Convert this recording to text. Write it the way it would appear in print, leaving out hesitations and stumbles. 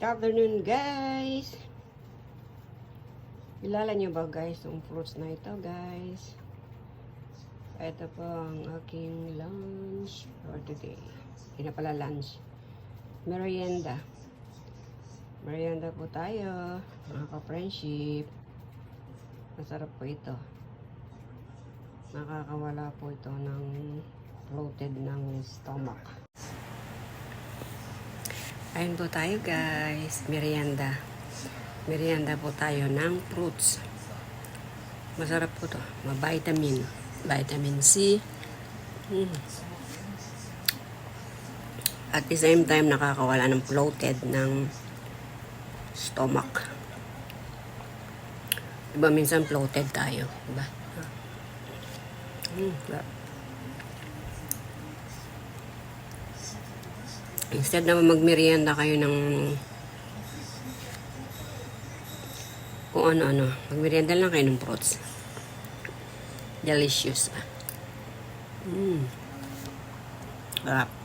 Good afternoon, guys. Kilala niyo ba, guys, yung fruits na ito, guys? Ito po ang aking lunch for today. Hindi na pala lunch. Merienda. Merienda po tayo, mga ka-friendship. Masarap po ito. Nakakawala po ito ng bloated ng stomach. Ayun po tayo, guys. Merienda. Merienda po tayo ng fruits. Masarap po to. Ma-vitamin. Vitamin C. At the same time, nakakawala ng bloated ng stomach. Diba minsan bloated tayo? Diba? Instead na magmerienda kayo ng kung ano-ano, magmerienda lang kayo ng fruits. Delicious. Sarap.